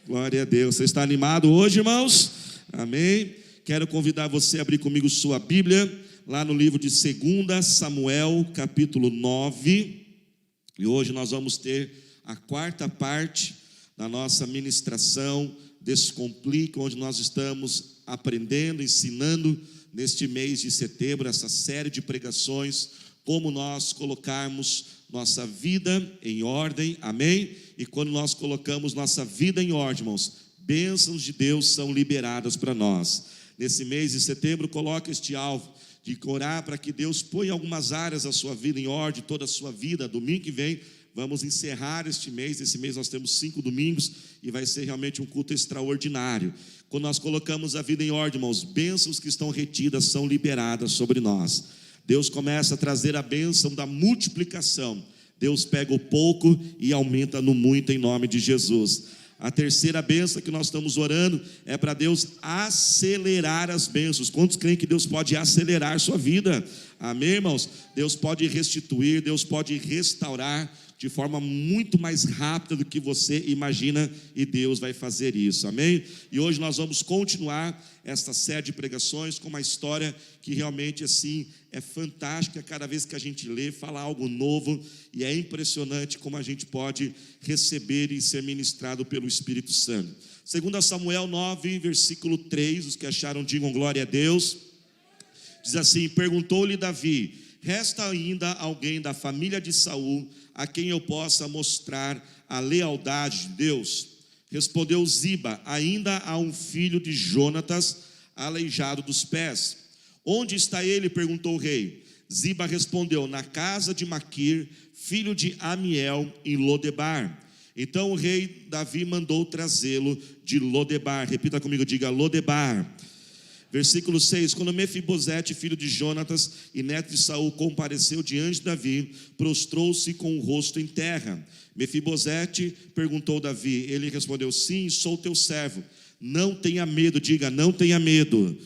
Glória a Deus. Você está animado hoje, irmãos? Amém? Quero convidar você a abrir comigo sua Bíblia, lá no livro de 2 Samuel, capítulo 9. E hoje nós vamos ter a quarta parte da nossa ministração Descomplica, onde nós estamos aprendendo, ensinando neste mês de setembro, essa série de pregações, como nós colocarmos nossa vida em ordem, amém? E quando nós colocamos nossa vida em ordem, irmãos, bênçãos de Deus são liberadas para nós. Nesse mês de setembro, coloque este alvo de orar para que Deus ponha algumas áreas da sua vida em ordem, toda a sua vida. Domingo que vem, vamos encerrar este mês. Esse mês nós temos 5 domingos e vai ser realmente um culto extraordinário. Quando nós colocamos a vida em ordem, irmãos, bênçãos que estão retidas são liberadas sobre nós. Deus começa a trazer a bênção da multiplicação. Deus pega o pouco e aumenta no muito em nome de Jesus. A terceira bênção que nós estamos orando é para Deus acelerar as bênçãos. Quantos creem que Deus pode acelerar a sua vida? Amém, irmãos? Deus pode restituir, Deus pode restaurar de forma muito mais rápida do que você imagina, e Deus vai fazer isso, amém? E hoje nós vamos continuar esta série de pregações com uma história que realmente assim é fantástica. Cada vez que a gente lê, fala algo novo, e é impressionante como a gente pode receber e ser ministrado pelo Espírito Santo. 2 Samuel 9, versículo 3, os que acharam digam glória a Deus. Diz assim: perguntou-lhe Davi: resta ainda alguém da família de Saul a quem eu possa mostrar a lealdade de Deus? Respondeu Ziba: ainda há um filho de Jonatas, aleijado dos pés. Onde está ele? Perguntou o rei. Ziba respondeu: na casa de Maquir, filho de Amiel, em Lodebar. Então o rei Davi mandou trazê-lo de Lodebar. Repita comigo, diga Lodebar. Versículo 6, quando Mefibosete, filho de Jonatas e neto de Saul, compareceu diante de Davi, prostrou-se com o rosto em terra. Mefibosete perguntou Davi, ele respondeu: sim, sou teu servo, não tenha medo, diga, não tenha medo.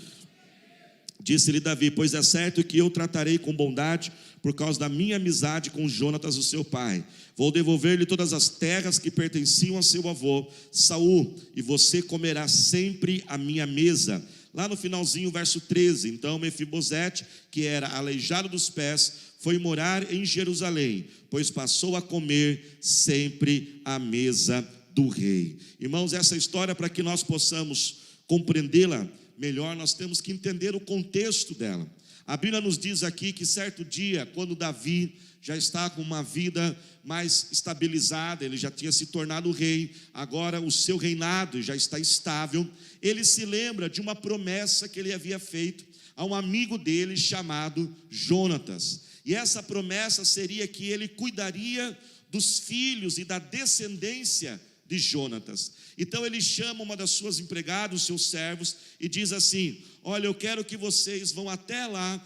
Disse-lhe Davi: pois é certo que eu tratarei com bondade por causa da minha amizade com Jonatas, o seu pai. Vou devolver-lhe todas as terras que pertenciam a seu avô Saul, e você comerá sempre à minha mesa. Lá no finalzinho, verso 13, então Mefibosete, que era aleijado dos pés, foi morar em Jerusalém, pois passou a comer sempre à mesa do rei. Irmãos, essa história, para que nós possamos compreendê-la melhor, nós temos que entender o contexto dela. A Bíblia nos diz aqui que certo dia, quando Davi já está com uma vida mais estabilizada, ele já tinha se tornado rei, agora o seu reinado já está estável, ele se lembra de uma promessa que ele havia feito a um amigo dele chamado Jonatas, e essa promessa seria que ele cuidaria dos filhos e da descendência de Jonatas. Então ele chama uma das suas empregadas, os seus servos, e diz assim: olha, eu quero que vocês vão até lá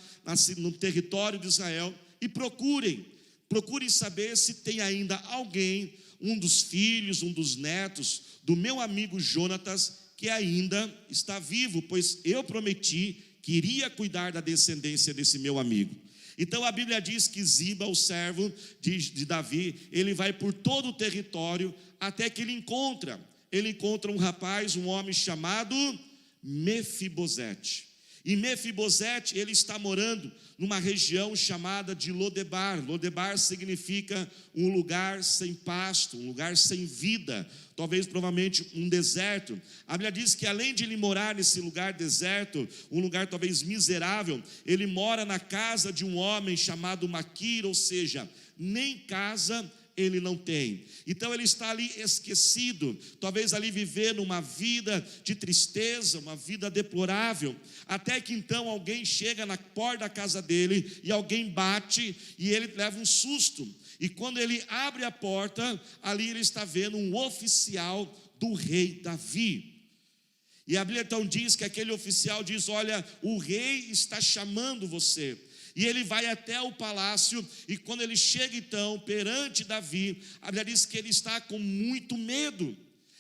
no território de Israel e procurem saber se tem ainda alguém, um dos filhos, um dos netos do meu amigo Jonatas, que ainda está vivo, pois eu prometi que iria cuidar da descendência desse meu amigo. Então a Bíblia diz que Ziba, o servo de Davi, ele vai por todo o território, até que ele encontra um rapaz, um homem chamado Mefibosete. E Mefibosete, ele está morando numa região chamada de Lodebar. Lodebar significa um lugar sem pasto, um lugar sem vida, talvez provavelmente um deserto. A Bíblia diz que além de ele morar nesse lugar deserto, um lugar talvez miserável, ele mora na casa de um homem chamado Maquir, ou seja, nem casa ele não tem. Então ele está ali esquecido, talvez ali vivendo uma vida de tristeza, uma vida deplorável, até que então alguém chega na porta da casa dele, e alguém bate, e ele leva um susto, e quando ele abre a porta, ali ele está vendo um oficial do rei Davi. E a Bíblia então diz que aquele oficial diz: olha, o rei está chamando você. E ele vai até o palácio, e quando ele chega então perante Davi, a Bíblia diz que ele está com muito medo.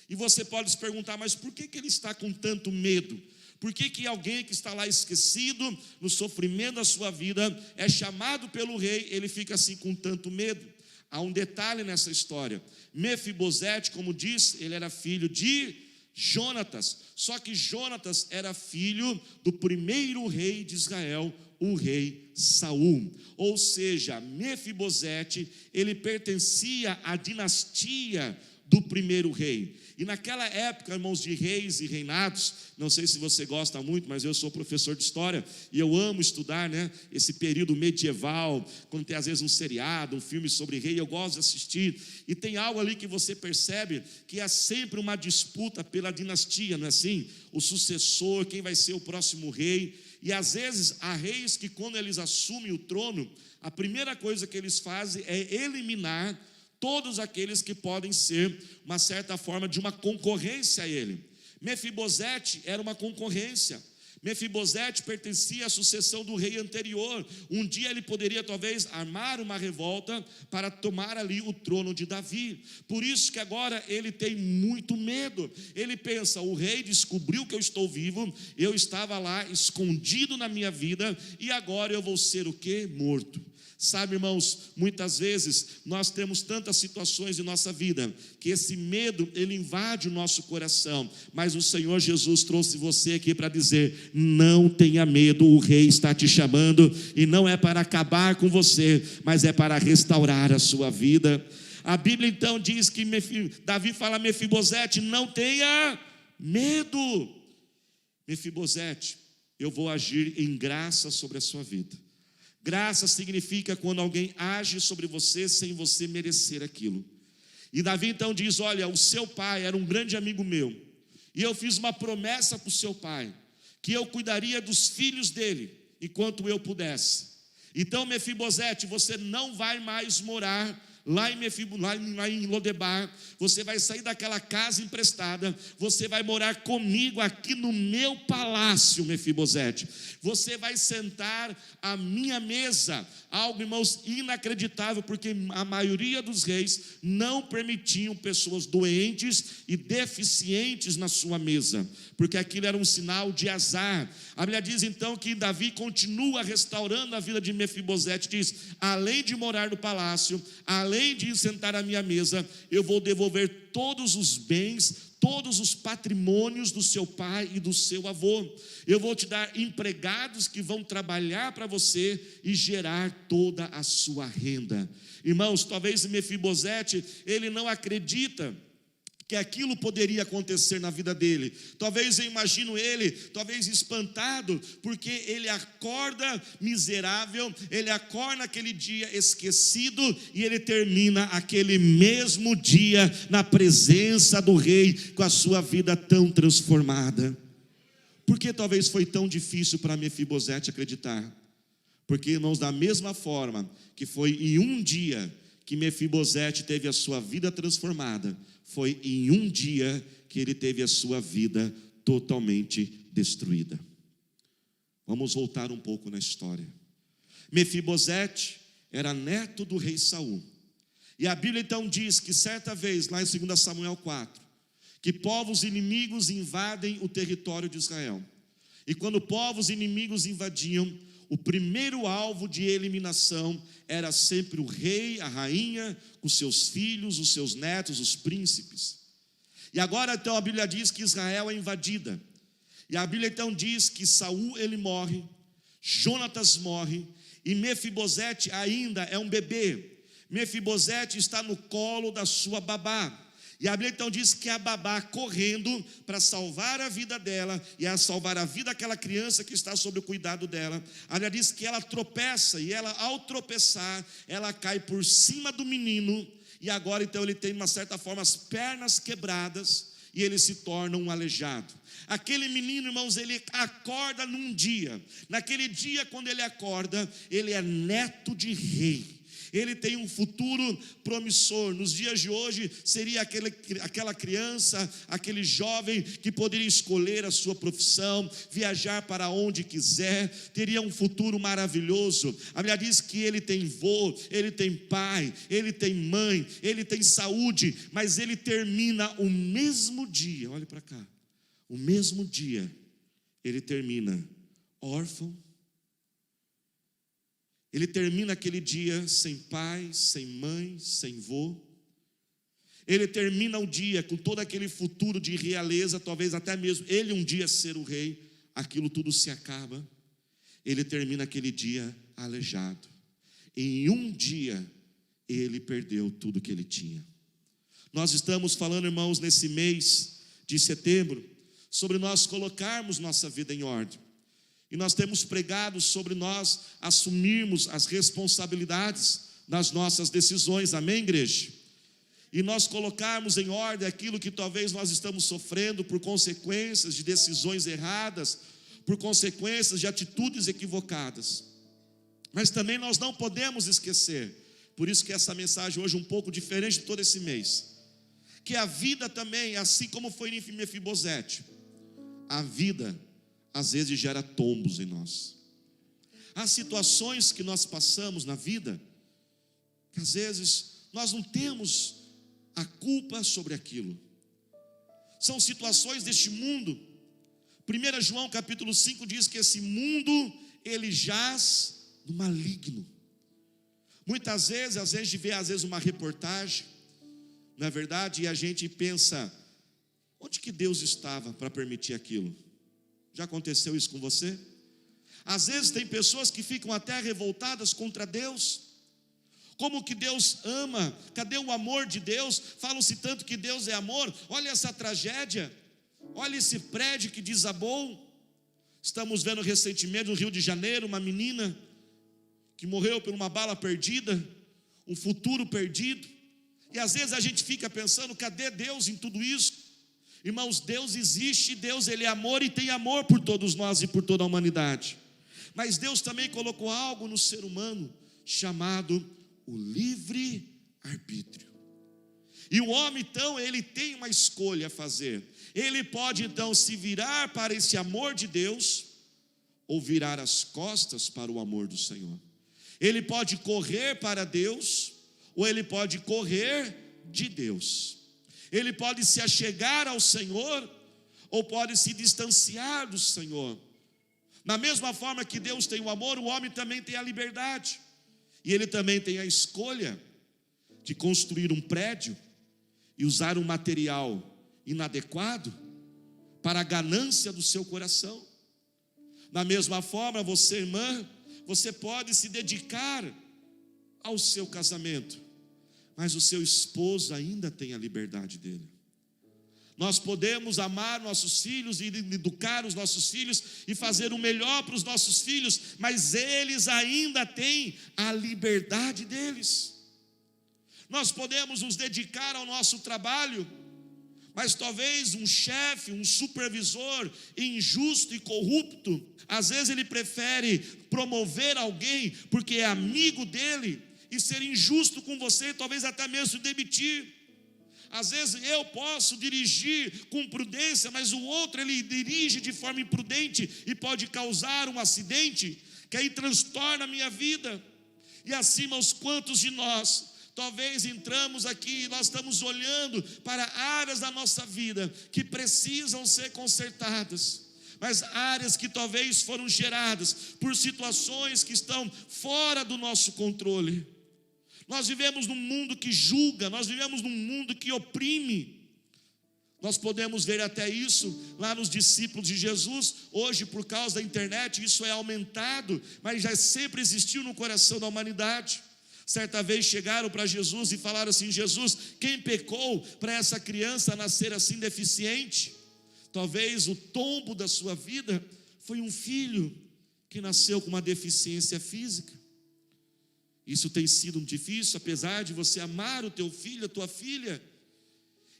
E você pode se perguntar: mas por que ele está com tanto medo? Por que alguém que está lá esquecido, no sofrimento da sua vida, é chamado pelo rei, ele fica assim com tanto medo? há um detalhe nessa história. Mefibosete, como diz, ele era filho de Jonatas. Só que Jonatas era filho do primeiro rei de Israel, o rei Saul. Ou seja, Mefibosete, ele pertencia à dinastia do primeiro rei. E naquela época, irmãos, de reis e reinados, não sei se você gosta muito, mas eu sou professor de história e eu amo estudar, esse período medieval, quando tem às vezes um seriado, um filme sobre rei, eu gosto de assistir, e tem algo ali que você percebe que é sempre uma disputa pela dinastia, não é assim? O sucessor, quem vai ser o próximo rei, e às vezes há reis que quando eles assumem o trono, a primeira coisa que eles fazem é eliminar todos aqueles que podem ser, uma certa forma, de uma concorrência a ele. Mefibosete era uma concorrência. Mefibosete pertencia à sucessão do rei anterior. Um dia ele poderia talvez armar uma revolta para tomar ali o trono de Davi. Por isso que agora ele tem muito medo. Ele pensa, o rei descobriu que eu estou vivo, eu estava lá escondido na minha vida, e agora eu vou ser o quê? Morto. Sabe, irmãos, muitas vezes nós temos tantas situações em nossa vida que esse medo, ele invade o nosso coração, mas o Senhor Jesus trouxe você aqui para dizer, não tenha medo, o rei está te chamando, e não é para acabar com você, mas é para restaurar a sua vida. A Bíblia então diz que Davi fala a Mefibosete, não tenha medo. Mefibosete, eu vou agir em graça sobre a sua vida. Graça significa quando alguém age sobre você sem você merecer aquilo. E Davi então diz, olha, o seu pai era um grande amigo meu, e eu fiz uma promessa para o seu pai, que eu cuidaria dos filhos dele, enquanto eu pudesse. Então Mefibosete, você não vai mais morar lá em Lodebar, você vai sair daquela casa emprestada, você vai morar comigo aqui no meu palácio, Mefibosete. Você vai sentar à minha mesa, algo, irmãos, inacreditável, porque a maioria dos reis não permitiam pessoas doentes e deficientes na sua mesa, porque aquilo era um sinal de azar. A Bíblia diz então que Davi continua restaurando a vida de Mefibosete, diz, além de morar no palácio, além de sentar à minha mesa, eu vou devolver todos os bens, todos os patrimônios do seu pai e do seu avô. Eu vou te dar empregados que vão trabalhar para você e gerar toda a sua renda. Irmãos, talvez Mefibosete, ele não acredita que aquilo poderia acontecer na vida dele. Talvez eu imagino ele, talvez espantado, porque ele acorda miserável, ele acorda naquele dia esquecido, e ele termina aquele mesmo dia na presença do rei, com a sua vida tão transformada. Por que talvez foi tão difícil para Mefibosete acreditar? Porque, irmãos, da mesma forma que foi em um dia que Mefibosete teve a sua vida transformada, foi em um dia que ele teve a sua vida totalmente destruída. Vamos voltar um pouco na história. Mefibosete era neto do rei Saul. E a Bíblia então diz que certa vez, lá em 2 Samuel 4, que povos inimigos invadem o território de Israel. E quando povos inimigos invadiam, o primeiro alvo de eliminação era sempre o rei, a rainha, com seus filhos, os seus netos, os príncipes. E agora então a Bíblia diz que Israel é invadida. E a Bíblia então diz que Saul ele morre, Jonatas morre, e Mefibosete ainda é um bebê. Mefibosete está no colo da sua babá. E a Bíblia então diz que a babá correndo para salvar a vida dela e a salvar a vida daquela criança que está sob o cuidado dela, a Bíblia diz que ela tropeça, e ela, ao tropeçar, ela cai por cima do menino, e agora então ele tem, de uma certa forma, as pernas quebradas, e ele se torna um aleijado. Aquele menino, irmãos, ele acorda num dia. Naquele dia, quando ele acorda, ele é neto de rei. Ele tem um futuro promissor. Nos dias de hoje seria aquela criança, aquele jovem que poderia escolher a sua profissão, viajar para onde quiser, teria um futuro maravilhoso. A Bíblia diz que ele tem vô, ele tem pai, ele tem mãe, ele tem saúde, mas ele termina o mesmo dia, olhe para cá, o mesmo dia, ele termina órfão, Ele termina aquele dia sem pai, sem mãe, sem vô. Ele termina o dia com todo aquele futuro de realeza, talvez até mesmo ele um dia ser o rei. Aquilo tudo se acaba. Ele termina aquele dia aleijado. Em um dia, ele perdeu tudo que ele tinha. Nós estamos falando, irmãos, nesse mês de setembro, sobre nós colocarmos nossa vida em ordem. E nós temos pregado sobre nós assumirmos as responsabilidades das nossas decisões, amém, igreja? E nós colocarmos em ordem aquilo que talvez nós estamos sofrendo por consequências de decisões erradas, por consequências de atitudes equivocadas. Mas também nós não podemos esquecer, por isso que essa mensagem hoje é um pouco diferente de todo esse mês, que a vida também, assim como foi em Mefibosete, a vida às vezes gera tombos em nós. Há situações que nós passamos na vida, que às vezes nós não temos a culpa sobre aquilo. São situações deste mundo. 1 João capítulo 5 diz que esse mundo, ele jaz no maligno. Muitas vezes, às vezes a gente vê uma reportagem, não é verdade? E a gente pensa, onde que Deus estava para permitir aquilo? Já aconteceu isso com você? Às vezes tem pessoas que ficam até revoltadas contra Deus. Como que Deus ama? Cadê o amor de Deus? Falam-se tanto que Deus é amor. Olha essa tragédia. Olha esse prédio que desabou. Estamos vendo recentemente no Rio de Janeiro uma menina que morreu por uma bala perdida, um futuro perdido. E às vezes a gente fica pensando, cadê Deus em tudo isso? Irmãos, Deus existe, Deus ele é amor e tem amor por todos nós e por toda a humanidade. Mas Deus também colocou algo no ser humano chamado o livre-arbítrio. E o homem então, ele tem uma escolha a fazer. Ele pode então se virar para esse amor de Deus ou virar as costas para o amor do Senhor. Ele pode correr para Deus ou ele pode correr de Deus. Ele pode se achegar ao Senhor ou pode se distanciar do Senhor. Da mesma forma que Deus tem o amor, o homem também tem a liberdade. E ele também tem a escolha de construir um prédio e usar um material inadequado para a ganância do seu coração. Da mesma forma, você, irmã, você pode se dedicar ao seu casamento, mas o seu esposo ainda tem a liberdade dele. Nós podemos amar nossos filhos e educar os nossos filhos e fazer o melhor para os nossos filhos, mas eles ainda têm a liberdade deles. Nós podemos nos dedicar ao nosso trabalho, mas talvez um chefe, um supervisor injusto e corrupto, às vezes ele prefere promover alguém porque é amigo dele e ser injusto com você, talvez até mesmo demitir. Às vezes eu posso dirigir com prudência, mas o outro ele dirige de forma imprudente e pode causar um acidente que aí transtorna a minha vida. E assim, irmãos, quantos de nós talvez entramos aqui e nós estamos olhando para áreas da nossa vida que precisam ser consertadas, mas áreas que talvez foram geradas por situações que estão fora do nosso controle. Nós vivemos num mundo que julga, nós vivemos num mundo que oprime. Nós podemos ver até isso lá nos discípulos de Jesus. Hoje, por causa da internet, isso é aumentado, mas já sempre existiu no coração da humanidade. Certa vez chegaram para Jesus e falaram assim: Jesus, quem pecou para essa criança nascer assim deficiente? Talvez o tombo da sua vida foi um filho que nasceu com uma deficiência física. Isso tem sido difícil, apesar de você amar o teu filho, a tua filha.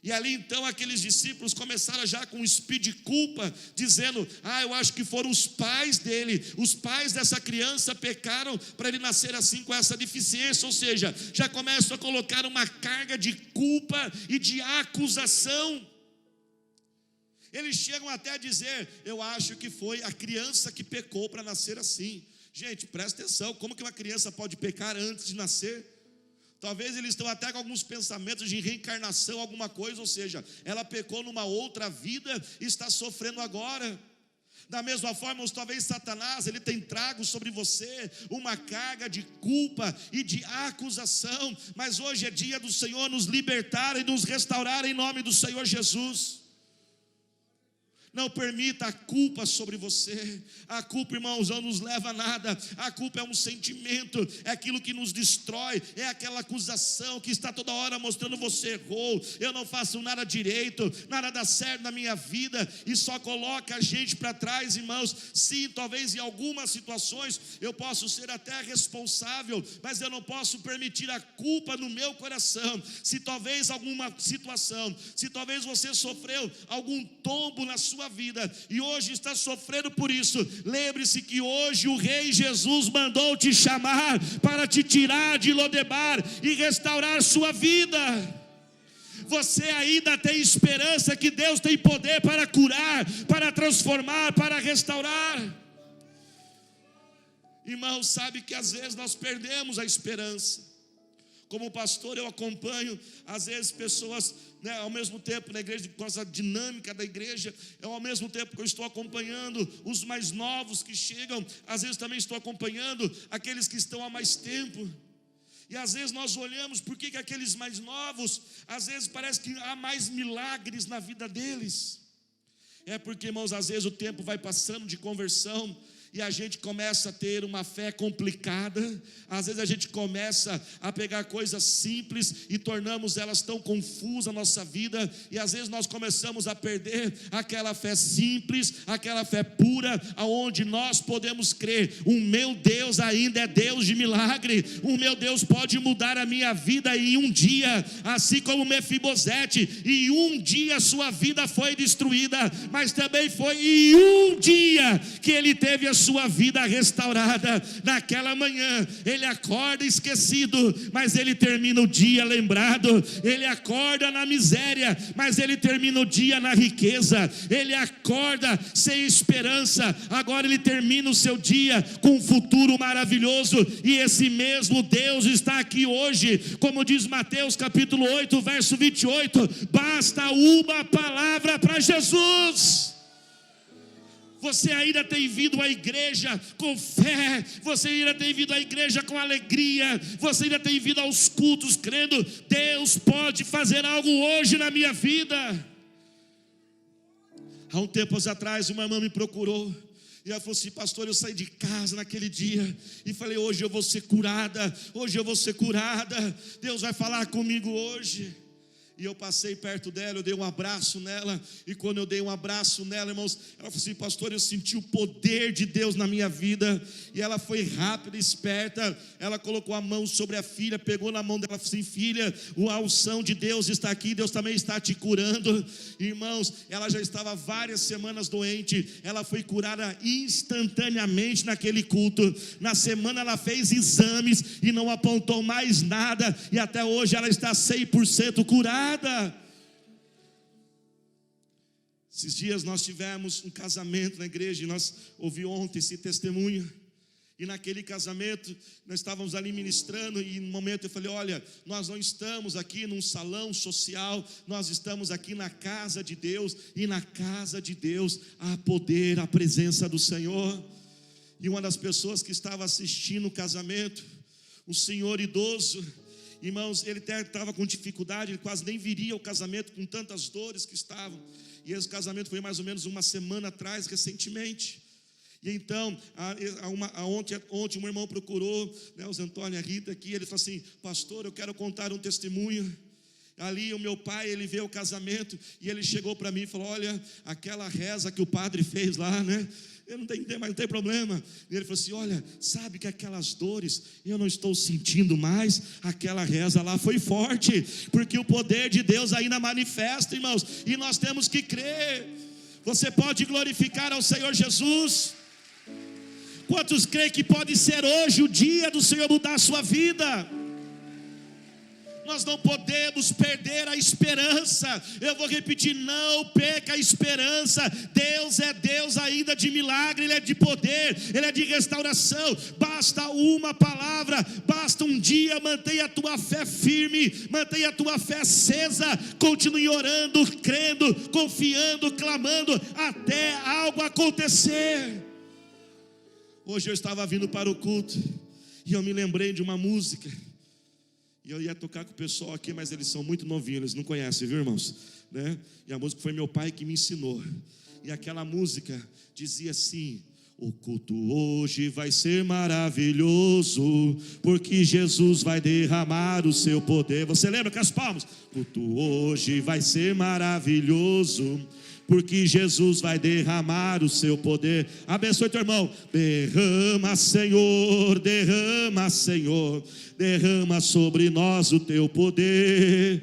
E ali então aqueles discípulos começaram já com um espírito de culpa, dizendo: eu acho que foram os pais dele, os pais dessa criança pecaram para ele nascer assim com essa deficiência. Ou seja, já começam a colocar uma carga de culpa e de acusação. Eles chegam até a dizer: eu acho que foi a criança que pecou para nascer assim. Gente, presta atenção, como que uma criança pode pecar antes de nascer? Talvez eles estão até com alguns pensamentos de reencarnação, alguma coisa, ou seja, ela pecou numa outra vida e está sofrendo agora. Da mesma forma, talvez Satanás, ele tem trago sobre você uma carga de culpa e de acusação, mas hoje é dia do Senhor nos libertar e nos restaurar em nome do Senhor Jesus. Não permita a culpa sobre você. A culpa, irmãos, não nos leva a nada. A culpa é um sentimento, é aquilo que nos destrói, é aquela acusação que está toda hora mostrando: você errou, eu não faço nada direito, nada dá certo na minha vida, e só coloca a gente para trás, irmãos. Sim, talvez em algumas situações eu posso ser até responsável, mas eu não posso permitir a culpa no meu coração. Se talvez alguma situação, se talvez você sofreu algum tombo na sua vida e hoje está sofrendo por isso, lembre-se que hoje o Rei Jesus mandou te chamar para te tirar de Lodebar e restaurar sua vida. Você ainda tem esperança, que Deus tem poder para curar, para transformar, para restaurar. Irmão, sabe que às vezes nós perdemos a esperança. Como pastor, eu acompanho, às vezes, pessoas, ao mesmo tempo na igreja, por causa da dinâmica da igreja, ao mesmo tempo que eu estou acompanhando os mais novos que chegam, às vezes também estou acompanhando aqueles que estão há mais tempo. E às vezes nós olhamos, por que aqueles mais novos, às vezes parece que há mais milagres na vida deles? É porque, irmãos, às vezes o tempo vai passando de conversão e a gente começa a ter uma fé complicada. Às vezes a gente começa a pegar coisas simples e tornamos elas tão confusas na nossa vida, e às vezes nós começamos a perder aquela fé simples, aquela fé pura, aonde nós podemos crer: o meu Deus ainda é Deus de milagre, o meu Deus pode mudar a minha vida em um dia, assim como Mefibosete, em um dia sua vida foi destruída, mas também foi em um dia que ele teve a sua vida restaurada. Naquela manhã ele acorda esquecido, mas ele termina o dia lembrado. Ele acorda na miséria, mas ele termina o dia na riqueza. Ele acorda sem esperança, agora ele termina o seu dia com um futuro maravilhoso. E esse mesmo Deus está aqui hoje, como diz Mateus capítulo 8 verso 28, basta uma palavra para Jesus. Você ainda tem vindo à igreja com fé, você ainda tem vindo à igreja com alegria, você ainda tem vindo aos cultos crendo: Deus pode fazer algo hoje na minha vida. Há um tempo atrás, uma irmã me procurou e ela falou assim: pastor, eu saí de casa naquele dia e falei: hoje eu vou ser curada, hoje eu vou ser curada, Deus vai falar comigo hoje. E eu passei perto dela, eu dei um abraço nela, e quando eu dei um abraço nela, irmãos, ela falou assim: pastor, eu senti o poder de Deus na minha vida. E ela foi rápida, esperta, ela colocou a mão sobre a filha, pegou na mão dela e falou assim: filha, a unção de Deus está aqui, Deus também está te curando. Irmãos, ela já estava várias semanas doente, ela foi curada instantaneamente naquele culto. Na semana ela fez exames e não apontou mais nada, e até hoje ela está 100% curada. Esses dias nós tivemos um casamento na igreja, e nós ouvimos ontem esse testemunho. E naquele casamento nós estávamos ali ministrando, e no momento eu falei: olha, nós não estamos aqui num salão social, nós estamos aqui na casa de Deus, e na casa de Deus há poder, a presença do Senhor. E uma das pessoas que estava assistindo o casamento, um senhor idoso, irmãos, ele até estava com dificuldade, ele quase nem viria ao casamento com tantas dores que estavam. E esse casamento foi mais ou menos uma semana atrás, recentemente. E então, ontem um irmão procurou, o Zé Antônio e a Rita aqui, ele falou assim: pastor, eu quero contar um testemunho. Ali o meu pai, ele veio ao casamento, e ele chegou para mim e falou: olha, aquela reza que o padre fez lá, eu não tenho ideia, mas não tem problema. E ele falou assim: olha, sabe que aquelas dores eu não estou sentindo mais, aquela reza lá foi forte, porque o poder de Deus ainda manifesta, irmãos, e nós temos que crer. Você pode glorificar ao Senhor Jesus? Quantos creem que pode ser hoje o dia do Senhor mudar a sua vida? nós não podemos perder a esperança. Eu vou repetir, não perca a esperança. Deus é Deus ainda de milagre, Ele é de poder, Ele é de restauração. Basta uma palavra, basta um dia. Mantenha a tua fé firme, mantenha a tua fé acesa, continue orando, crendo, confiando, clamando, até algo acontecer. Hoje eu estava vindo para o culto, e eu me lembrei de uma música, e eu ia tocar com o pessoal aqui, mas eles são muito novinhos, eles não conhecem, viu, irmãos? E a música foi meu pai que me ensinou, e aquela música dizia assim: o culto hoje vai ser maravilhoso, porque Jesus vai derramar o seu poder. Você lembra com as palmas? O culto hoje vai ser maravilhoso, porque Jesus vai derramar o seu poder. Abençoe teu irmão. Derrama, Senhor, derrama, Senhor, derrama sobre nós o teu poder.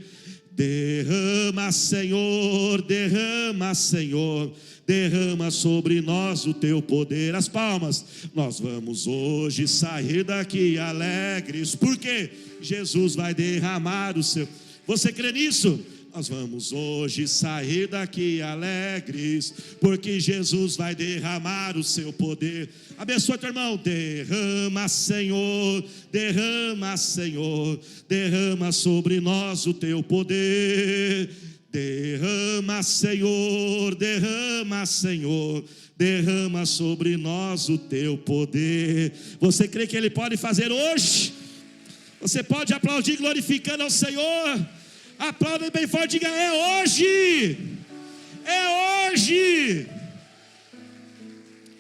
Derrama, Senhor, derrama, Senhor, derrama sobre nós o teu poder. As palmas. Nós vamos hoje sair daqui alegres, porque Jesus vai derramar o seu. Você crê nisso? Nós vamos hoje sair daqui alegres, porque Jesus vai derramar o seu poder. Abençoa teu irmão. Derrama, Senhor, derrama, Senhor, derrama sobre nós o teu poder. Derrama, Senhor, derrama, Senhor, derrama sobre nós o teu poder. Você crê que Ele pode fazer hoje? Você pode aplaudir glorificando ao Senhor? Aplauda bem forte, diga: é hoje, é hoje.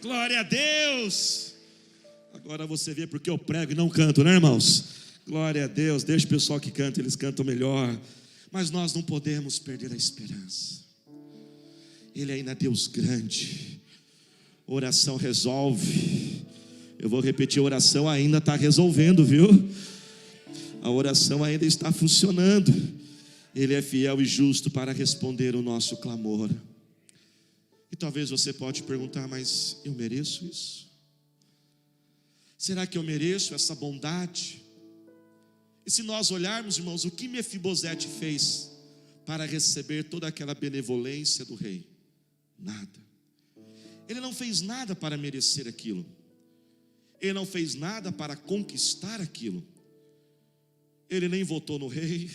Glória a Deus. Agora você vê porque eu prego e não canto, né, irmãos? Glória a Deus. Deixa o pessoal que canta, eles cantam melhor. Mas nós não podemos perder a esperança. Ele ainda é Deus grande. Oração resolve. Eu vou repetir, a oração ainda está resolvendo, viu? A oração ainda está funcionando. Ele é fiel e justo para responder o nosso clamor. E talvez você pode perguntar: mas eu mereço isso? Será que eu mereço essa bondade? E se nós olharmos, irmãos, o que Mefibosete fez para receber toda aquela benevolência do rei? Nada. Ele não fez nada para merecer aquilo. Ele não fez nada para conquistar aquilo. Ele nem votou no rei.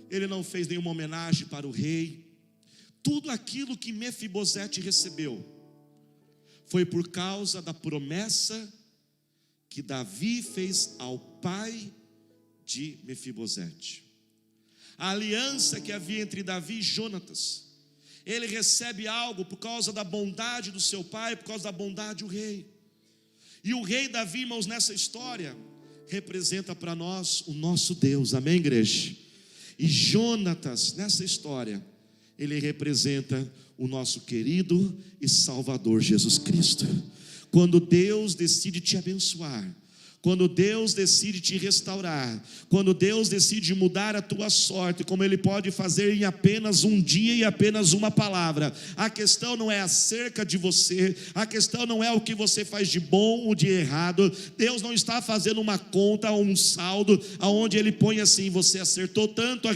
Ele não fez nenhuma homenagem para o rei. Tudo aquilo que Mefibosete recebeu foi por causa da promessa que Davi fez ao pai de Mefibosete. A aliança que havia entre Davi e Jonatas. Ele recebe algo por causa da bondade do seu pai, por causa da bondade do rei. E o rei Davi, irmãos, nessa história, representa para nós o nosso Deus, amém, igreja? E Jonatas, nessa história, ele representa o nosso querido e Salvador Jesus Cristo. Quando Deus decide te abençoar, quando Deus decide te restaurar, quando Deus decide mudar a tua sorte, como Ele pode fazer em apenas um dia e apenas uma palavra. A questão não é acerca de você, a questão não é o que você faz de bom ou de errado. Deus não está fazendo uma conta ou um saldo, onde Ele põe assim: você acertou tanto,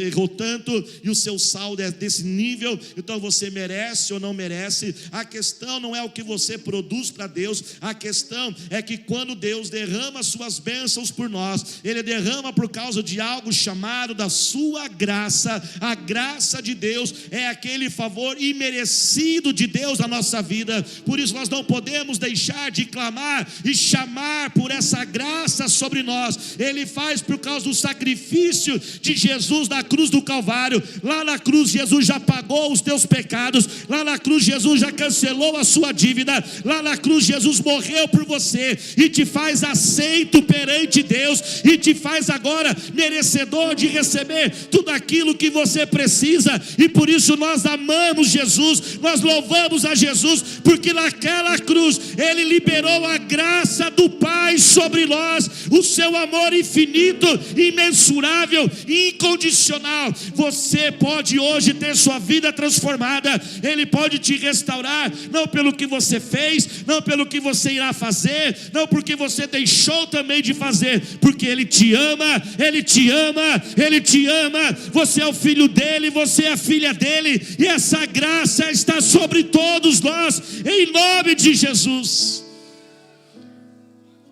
errou tanto, e o seu saldo é desse nível, então você merece ou não merece. A questão não é o que você produz para Deus, a questão é que quando Deus derrama suas bênçãos por nós, Ele derrama por causa de algo chamado da sua graça. A graça de Deus é aquele favor imerecido de Deus na nossa vida. Por isso nós não podemos deixar de clamar e chamar por essa graça sobre nós. Ele faz por causa do sacrifício de Jesus na cruz do Calvário. Lá na cruz Jesus já pagou os teus pecados, lá na cruz Jesus já cancelou a sua dívida, lá na cruz Jesus morreu por você e te faz aceito perante Deus, e te faz agora merecedor de receber tudo aquilo que você precisa. E por isso nós amamos Jesus, nós louvamos a Jesus, porque naquela cruz Ele liberou a graça do Pai sobre nós, o seu amor infinito, imensurável, incondicional. Você pode hoje ter sua vida transformada. Ele pode te restaurar, não pelo que você fez, não pelo que você irá fazer, não porque você deixou também de fazer, porque Ele te ama, Ele te ama, Ele te ama. Você é o filho dEle, você é a filha dEle, e essa graça está sobre todos nós, em nome de Jesus.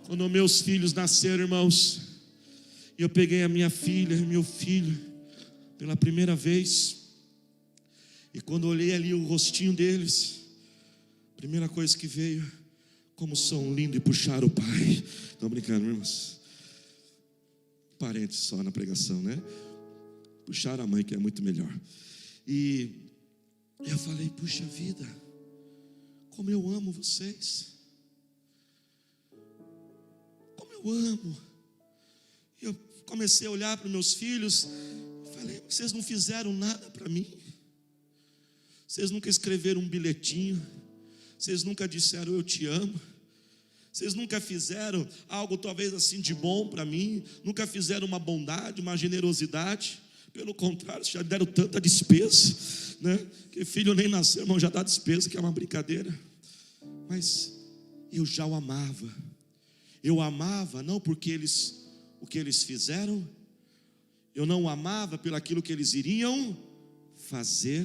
Quando meus filhos nasceram, irmãos, e eu peguei a minha filha e meu filho pela primeira vez, e quando olhei ali o rostinho deles, a primeira coisa que veio: como são lindos, e puxaram o pai. Estão brincando, irmãos? Parentes só na pregação, né? Puxaram a mãe, que é muito melhor. E eu falei: puxa vida, como eu amo vocês, como eu amo. Eu comecei a olhar para os meus filhos e falei: vocês não fizeram nada para mim, vocês nunca escreveram um bilhetinho, vocês nunca disseram eu te amo, vocês nunca fizeram algo talvez assim de bom para mim, nunca fizeram uma bondade, uma generosidade. Pelo contrário, já deram tanta despesa, né? Que filho nem nasceu, irmão, já dá despesa, que é uma brincadeira. Mas eu já o amava. Eu amava não porque o que eles fizeram, eu não o amava pelo aquilo que eles iriam fazer,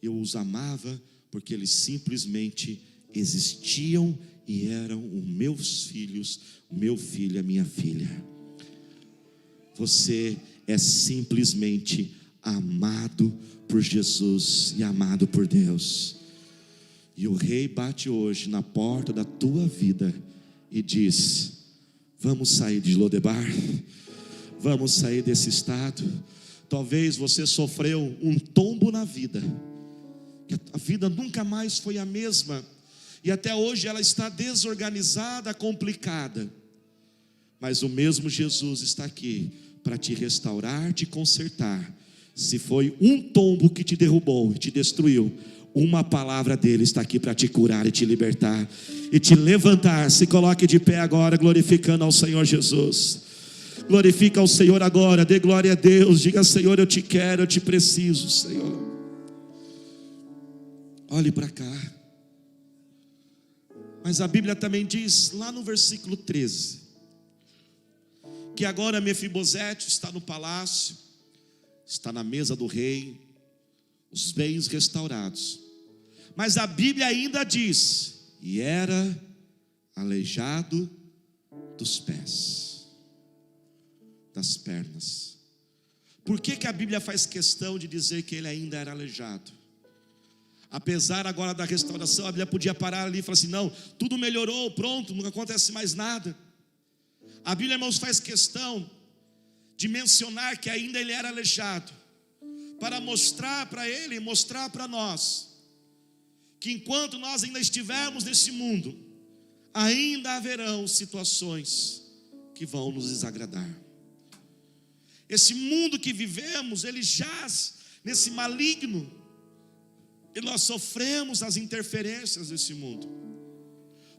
eu os amava porque eles simplesmente existiam e eram os meus filhos, o meu filho, a minha filha. Você é simplesmente amado por Jesus e amado por Deus. E o Rei bate hoje na porta da tua vida e diz: vamos sair de Lodebar, vamos sair desse estado. Talvez você sofreu um tombo na vida, que a vida nunca mais foi a mesma, e até hoje ela está desorganizada, complicada. Mas o mesmo Jesus está aqui para te restaurar, te consertar. Se foi um tombo que te derrubou e te destruiu, uma palavra dele está aqui para te curar e te libertar e te levantar. Se coloque de pé agora, glorificando ao Senhor Jesus. Glorifica ao Senhor agora, dê glória a Deus. Diga: Senhor, eu te quero, eu te preciso, Senhor. Olhe para cá. Mas a Bíblia também diz lá no versículo 13 que agora Mefibosete está no palácio, está na mesa do rei, os bens restaurados. Mas a Bíblia ainda diz: e era aleijado dos pés, das pernas. Por que a Bíblia faz questão de dizer que ele ainda era aleijado? Apesar agora da restauração, a Bíblia podia parar ali e falar assim: não, tudo melhorou, pronto, não acontece mais nada. A Bíblia, irmãos, faz questão de mencionar que ainda ele era aleijado, para mostrar para ele, mostrar para nós, que enquanto nós ainda estivermos nesse mundo, ainda haverão situações que vão nos desagradar. Esse mundo que vivemos, ele jaz nesse maligno, e nós sofremos as interferências desse mundo.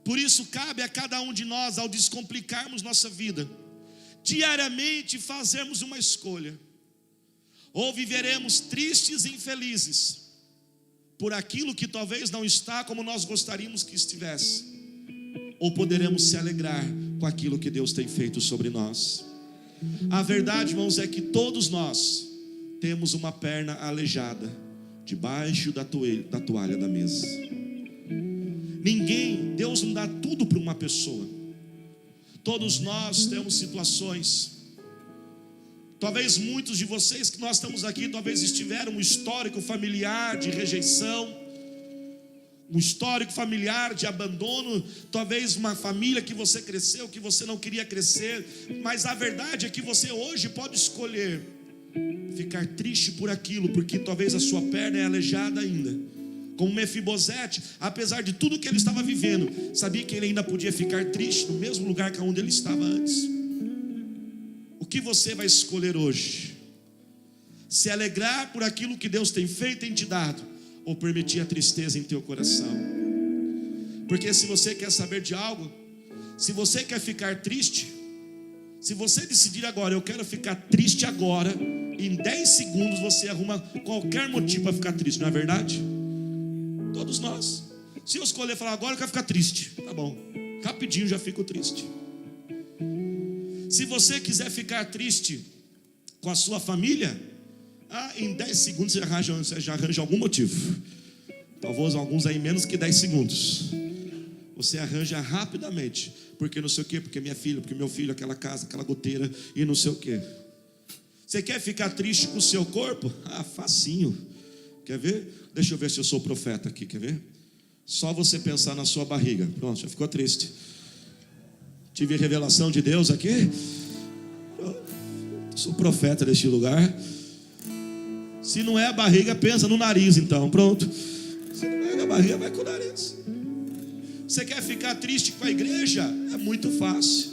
Por isso cabe a cada um de nós, ao descomplicarmos nossa vida, diariamente fazermos uma escolha: ou viveremos tristes e infelizes por aquilo que talvez não está como nós gostaríamos que estivesse, ou poderemos se alegrar com aquilo que Deus tem feito sobre nós. A verdade, irmãos, é que todos nós temos uma perna aleijada debaixo da toalha da mesa. Ninguém, Deus não dá tudo para uma pessoa. Todos nós temos situações. Talvez muitos de vocês que nós estamos aqui, talvez estiveram um histórico familiar de rejeição, um histórico familiar de abandono, talvez uma família que você cresceu, que você não queria crescer. Mas a verdade é que você hoje pode escolher ficar triste por aquilo, porque talvez a sua perna é aleijada ainda. Como Mefibosete, apesar de tudo que ele estava vivendo, sabia que ele ainda podia ficar triste no mesmo lugar que onde ele estava antes. O que você vai escolher hoje? Se alegrar por aquilo que Deus tem feito e tem te dado, ou permitir a tristeza em teu coração? Porque se você quer saber de algo, se você quer ficar triste, se você decidir agora: eu quero ficar triste agora, em 10 segundos você arruma qualquer motivo para ficar triste, não é verdade? Todos nós. Se eu escolher falar: agora eu quero ficar triste, tá bom, rapidinho já fico triste. Se você quiser ficar triste com a sua família, em 10 segundos você já arranja algum motivo. Talvez alguns aí menos que 10 segundos. Você arranja rapidamente. Porque não sei o quê, porque minha filha, porque meu filho, aquela casa, aquela goteira e não sei o quê. Você quer ficar triste com o seu corpo? Facinho. Quer ver? Deixa eu ver se eu sou profeta aqui, quer ver? Só você pensar na sua barriga. Pronto, já ficou triste. Tive revelação de Deus aqui. Eu sou profeta deste lugar. Se não é a barriga, pensa no nariz então. Pronto. Se não é a barriga, vai com o nariz. Você quer ficar triste com a igreja? É muito fácil.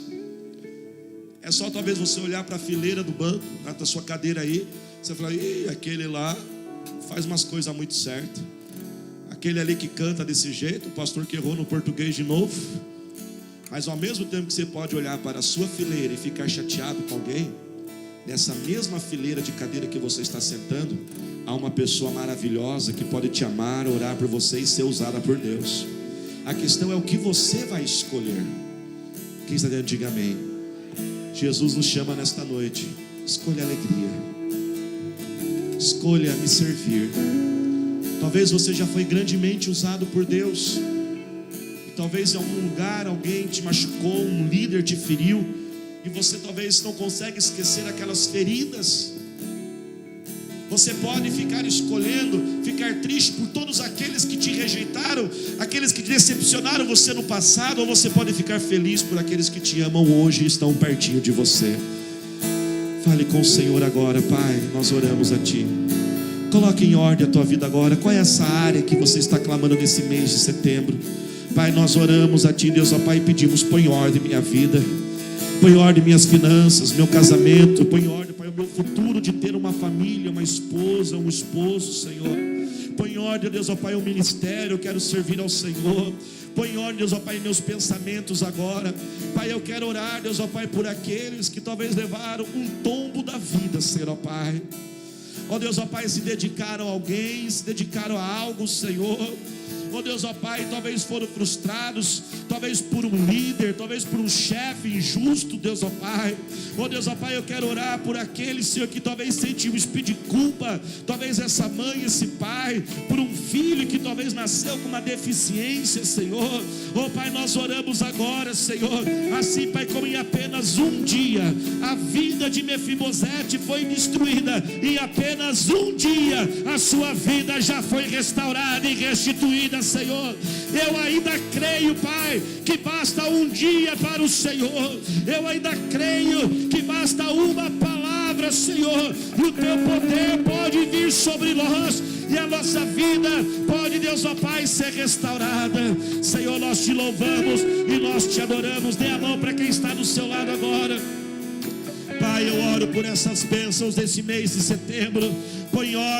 É só talvez você olhar para a fileira do banco, na sua cadeira aí. Você fala, aquele lá faz umas coisas muito certas. Aquele ali que canta desse jeito, o pastor que errou no português de novo. Mas ao mesmo tempo que você pode olhar para a sua fileira e ficar chateado com alguém, nessa mesma fileira de cadeira que você está sentando, há uma pessoa maravilhosa que pode te amar, orar por você e ser usada por Deus. A questão é o que você vai escolher. Quem está dentro, diga amém. Jesus nos chama nesta noite. Escolha a alegria. Escolha me servir. Talvez você já foi grandemente usado por Deus. Talvez em algum lugar alguém te machucou, um líder te feriu, e você talvez não consegue esquecer aquelas feridas. Você pode ficar escolhendo, ficar triste por todos aqueles que te rejeitaram, aqueles que te decepcionaram você no passado, ou você pode ficar feliz por aqueles que te amam hoje e estão pertinho de você. Fale com o Senhor agora. Pai, nós oramos a Ti. Coloque em ordem a tua vida agora. Qual é essa área que você está clamando nesse mês de setembro? Pai, nós oramos a Ti, Deus, ó Pai, e pedimos: põe em ordem minha vida, põe em ordem minhas finanças, meu casamento, põe em ordem, Pai, o meu futuro de ter uma família, uma esposa, um esposo, Senhor. Põe em ordem, Deus, ó Pai, o ministério, eu quero servir ao Senhor. Põe em ordem, Deus, ó Pai, meus pensamentos agora. Pai, eu quero orar, Deus, ó Pai, por aqueles que talvez levaram um tombo da vida, Senhor, ó Pai. Ó Deus, ó Pai, se dedicaram a alguém, se dedicaram a algo, Senhor. Ó Deus, ó Pai, talvez foram frustrados, talvez por um líder, talvez por um chefe injusto, Deus, ó Pai. Ó Deus, ó Pai, eu quero orar por aqueles, Senhor, que talvez sente um espírito de culpa, talvez essa mãe, esse pai, por um filho que talvez nasceu com uma deficiência, Senhor. Ó Pai, nós oramos agora, Senhor, assim, Pai, como em apenas um dia a vida de Mefibosete foi destruída, em apenas um dia a sua vida já foi restaurada e restituída, Senhor. Eu ainda creio, Pai, que basta um dia para o Senhor. Eu ainda creio que basta uma palavra, Senhor, e o Teu poder pode vir sobre nós, e a nossa vida pode, Deus, ó Pai, ser restaurada. Senhor, nós Te louvamos e nós Te adoramos. Dê a mão para quem está do seu lado agora. Pai, eu oro por essas bênçãos desse mês de setembro. Põe ordem